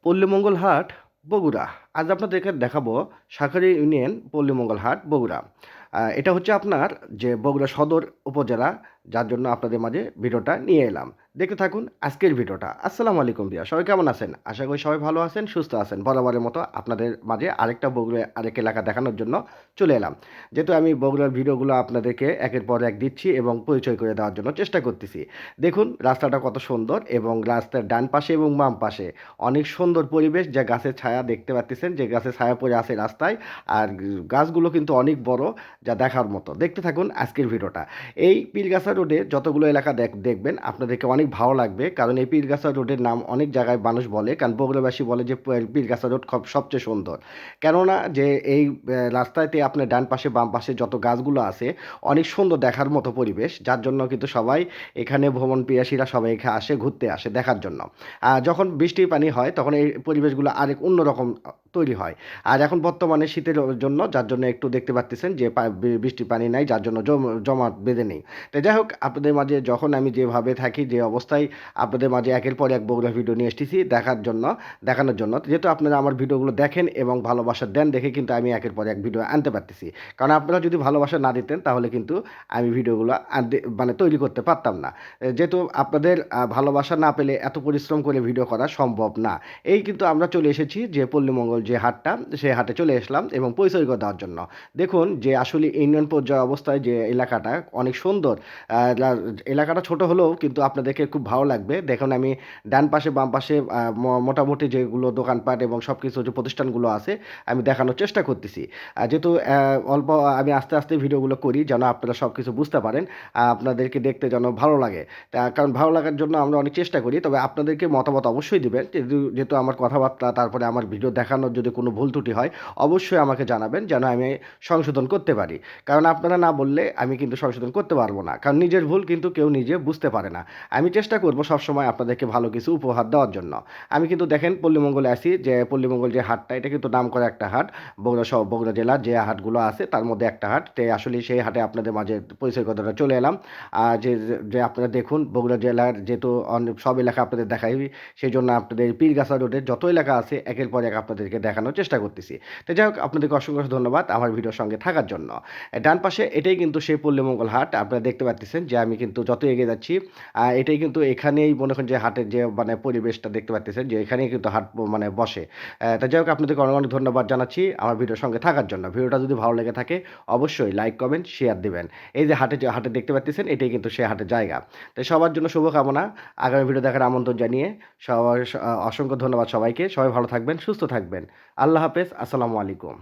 পল্লীমঙ্গল হাট বগুড়া। আজ আপনাদেরকে দেখাবো শাঁখারী ইউনিয়ন পল্লীমঙ্গল হাট বগুড়া। এটা হচ্ছে আপনার যে বগুড়া সদর উপজেলা, যার জন্য আপনাদের মাঝে ভিডিওটা নিয়ে এলাম। দেখতে থাকুন আজকের ভিডিওটা। আসসালামু আলাইকুম ভাইয়া, সবাই কেমন আছেন? আশা করি সবাই ভালো আছেন, সুস্থ আছেন। বরাবরের মতো আপনাদের মাঝে আরেকটা বগুড়া আরেক এলাকা দেখানোর জন্য চলে এলাম। যেহেতু আমি বগুড়ার ভিডিওগুলো আপনাদেরকে একের পর এক দিচ্ছি এবং পরিচয় করে দেওয়ার জন্য চেষ্টা করতেছি। দেখুন রাস্তাটা কত সুন্দর, এবং রাস্তার ডান পাশে এবং বাম পাশে অনেক সুন্দর পরিবেশ, যা গাছের ছায়া দেখতে পাচ্ছেন, যে গাছের ছায়া পড়ে আছে রাস্তায়। আর গাছগুলো কিন্তু অনেক বড়, যা দেখার মতো। দেখতে থাকুন আজকের ভিডিওটা। এই পীরগাছা রোডে যতগুলো এলাকা দেখবেন আপনাদেরকে অনেক ভালো লাগবে, কারণ এই পীরগাছা রোডের নাম অনেক জায়গায় মানুষ বলে, কারণ বগুড়াবাসী বলে যে পীরগাছা রোড সবচেয়ে সুন্দর। কেননা যে এই রাস্তাতে আপনার ডান পাশে বাম পাশে যত গাছগুলো আছে অনেক সুন্দর দেখার মতো পরিবেশ, যার জন্য কিন্তু সবাই এখানে ভ্রমণ পিয়াসীরা সবাই এখানে আসে, ঘুরতে আসে, দেখার জন্য। যখন বৃষ্টির পানি হয় তখন এই পরিবেশগুলো আরেক অন্যরকম তৈরি হয়। আর এখন বর্তমানে শীতের জন্য, যার জন্য একটু দেখতে পাচ্ছেন যে বৃষ্টির পানি নাই, যার জন্য জমা বেঁধে নেই। তো যাই হোক, আপনাদের মাঝে যখন আমি যেভাবে থাকি, যে অবস্থায় আপনাদের মাঝে একের পর এক বগুড়া ভিডিও নিয়ে এসেছি দেখানোর জন্য, যেহেতু আপনারা আমার ভিডিওগুলো দেখেন এবং ভালোবাসা দেন দেখে কিন্তু আমি একের পর এক ভিডিও আনতে পারতেছি। কারণ আপনারা যদি ভালোবাসা না দিতেন তাহলে কিন্তু আমি ভিডিওগুলো মানে তৈরি করতে পারতাম না। যেহেতু আপনাদের ভালোবাসা না পেলে এত পরিশ্রম করে ভিডিও করা সম্ভব না। এই কিন্তু আমরা চলে এসেছি যে পল্লীমঙ্গল যে হাটটা, সেই হাটে চলে আসলাম এবং পরিচয় করে দেওয়ার জন্য। দেখুন যে আসলে ইউনিয়ন পর্যায়ে অবস্থায় যে এলাকাটা অনেক সুন্দর। এলাকাটা ছোট হলেও কিন্তু আপনাদেরকে খুব ভালো লাগবে। দেখুন আমি ডান পাশে বাম পাশে মোটামুটি যেগুলো দোকানপাট এবং সব কিছু যে প্রতিষ্ঠানগুলো আছে আমি দেখানোর চেষ্টা করতেছি। যেহেতু অল্প আমি আস্তে আস্তে ভিডিওগুলো করি যেন আপনারা সব কিছু বুঝতে পারেন, আপনাদেরকে দেখতে যেন ভালো লাগে। কারণ ভালো লাগার জন্য আমরা অনেক চেষ্টা করি, তবে আপনাদেরকে মতামত অবশ্যই দিবেন। যেহেতু আমার কথাবার্তা তারপরে আমার ভিডিও দেখানোর যদি কোনো ভুল ত্রুটি হয় অবশ্যই আমাকে জানাবেন, যেন আমি সংশোধন করতে পারি। কারণ আপনারা না বললে আমি কিন্তু সংশোধন করতে পারবো না, কারণ নিজের ভুল কিন্তু কেউ নিজে বুঝতে পারে না। আমি চেষ্টা করব সবসময় আপনাদেরকে ভালো কিছু উপহার দেওয়ার জন্য। আমি কিন্তু দেখেন পল্লীমঙ্গলে আসি, যে পল্লীমঙ্গল যে হাটটা, এটা কিন্তু নাম করা একটা হাট। বগুড়া জেলার যে হাটগুলো আছে তার মধ্যে একটা হাট। তো আসলে সেই হাটে আপনাদের মাঝে পরিচয় কথাটা চলে এলাম। যে যে আপনারা দেখুন বগুড়া জেলার যেহেতু সব এলাকা আপনাদের দেখাই, সেই জন্য আপনাদের পীরগাছা রোডের যত এলাকা আছে একের পর এক আপনাদেরকে দেখানোর চেষ্টা করতেছি। তো যাই হোক, আপনাদেরকে অসংখ্য ধন্যবাদ আমার ভিডিওর সঙ্গে থাকার জন্য। ডান পাশে এটাই কিন্তু সেই পল্লীমঙ্গল হাট। আপনারা দেখতে পাচ্ছেন যে আমি কিন্তু যত এগিয়ে যাচ্ছি এটাই কিন্তু এখানেই মনে করেন যে হাটের যে মানে পরিবেশটা দেখতে পাচ্ছেন, যে এখানেই কিন্তু হাট মানে বসে। তো যাই হোক, আপনাদেরকে অনেক অনেক ধন্যবাদ জানাচ্ছি আমার ভিডিওর সঙ্গে থাকার জন্য। ভিডিওটা যদি ভালো লেগে থাকে অবশ্যই লাইক কমেন্ট শেয়ার দিবেন। এই যে হাটে দেখতে পাচ্ছেন এটাই কিন্তু সেই হাটের জায়গা। তাই সবার জন্য শুভকামনা, আগামী ভিডিও দেখার আমন্ত্রণ জানিয়ে সবার অসংখ্য ধন্যবাদ সবাইকে। সবাই ভালো থাকবেন, সুস্থ থাকবেন। আল্লাহ হাফেজ, আসসালামু আলাইকুম।